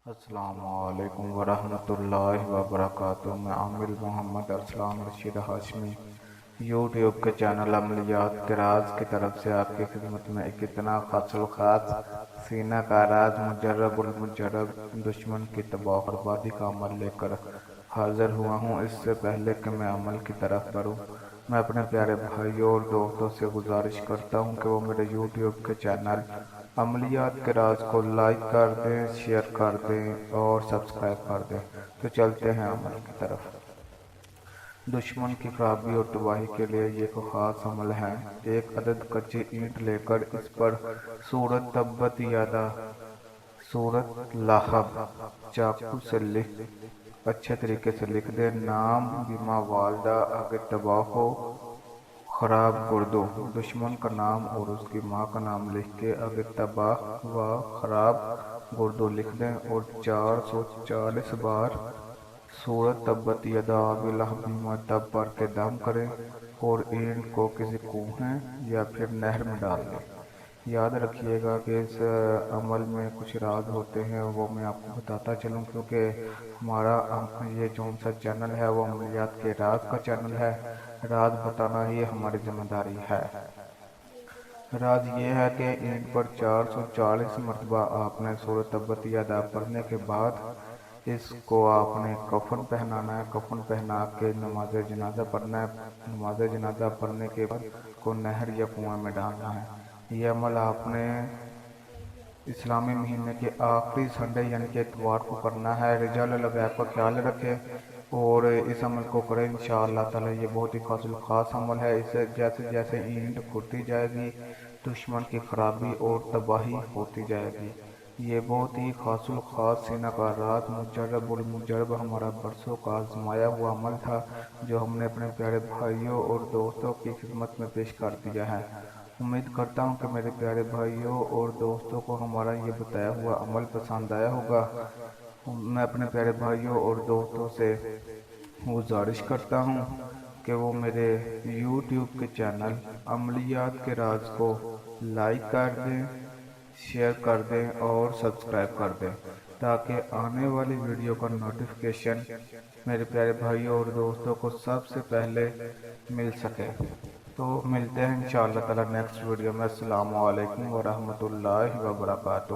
السلام علیکم ورحمۃ اللہ وبرکاتہ۔ میں عامر محمد ارسلان رشید ہاشمی یوٹیوب کے چینل عملیات کے راز کی طرف سے آپ کی خدمت میں ایک اتنا خاص الخاص سینہ کا راز مجرب المجرب دشمن کی تباہ و بربادی کا عمل لے کر حاضر ہوا ہوں۔ اس سے پہلے کہ میں عمل کی طرف بڑھوں، میں اپنے پیارے بھائیوں اور دوستوں سے گزارش کرتا ہوں کہ وہ میرے یوٹیوب کے چینل عملیات کے راز کو لائک کر دیں، شیئر کر دیں اور سبسکرائب کر دیں۔ تو چلتے ہیں عمل کی طرف۔ دشمن کی خرابی اور تباہی کے لیے یہ ایک خاص عمل ہے۔ ایک عدد کچی اینٹ لے کر اس پر سورۃ تبت یدا، سورۃ لہب چاقو سے اچھے طریقے سے لکھ دیں۔ نام بیما والدہ آگے تباہ ہو خراب گردو، دشمن کا نام اور اس کی ماں کا نام لکھ کے آگے تباہ و خراب گردو لکھ دیں اور 440 بار سورۃ تبت یدا ابی لہب بیما تب پڑھ کے دم کریں اور اینٹ کو کسی کنویں یا پھر نہر میں ڈال دیں۔ یاد رکھیے گا کہ اس عمل میں کچھ راز ہوتے ہیں، وہ میں آپ کو بتاتا چلوں، کیونکہ ہمارا یہ جون سا چینل ہے وہ عملیات کے راز کا چینل ہے۔ راز بتانا ہی ہماری ذمہ داری ہے۔ راز یہ ہے کہ اینٹ پر 440 مرتبہ آپ نے سورۃ تبت یدا پڑھنے کے بعد اس کو آپ نے کفن پہنانا ہے۔ کفن پہنا کے نماز جنازہ پڑھنا ہے۔ نماز جنازہ پڑھنے کے بعد کو نہر یا کنویں میں ڈالنا ہے۔ یہ عمل آپ نے اسلامی مہینے کے آخری سنڈے یعنی کہ اتوار کو کرنا ہے۔ رجال الغیب کا خیال رکھے اور اس عمل کو کریں انشاءاللہ تعالی۔ یہ بہت ہی خاص عمل ہے۔ اسے جیسے جیسے اینٹ کھدتی جائے گی دشمن کی خرابی اور تباہی ہوتی جائے گی۔ یہ بہت ہی خاص سینہ کا راز مجرب المجرب ہمارا برسوں کا آزمایا ہوا عمل تھا، جو ہم نے اپنے پیارے بھائیوں اور دوستوں کی خدمت میں پیش کر دیا ہے۔ امید کرتا ہوں کہ میرے پیارے بھائیوں اور دوستوں کو ہمارا یہ بتایا ہوا عمل پسند آیا ہوگا۔ میں اپنے پیارے بھائیوں اور دوستوں سے گزارش کرتا ہوں کہ وہ میرے یوٹیوب کے چینل عملیات کے راز کو لائک کر دیں، شیئر کر دیں اور سبسکرائب کر دیں، تاکہ آنے والی ویڈیو کا نوٹیفیکیشن میرے پیارے بھائیوں اور دوستوں کو سب سے پہلے مل سکے۔ تو ملتے ہیں انشاءاللہ تعالی نیکسٹ ویڈیو میں۔ السلام علیکم ورحمۃ اللہ وبرکاتہ۔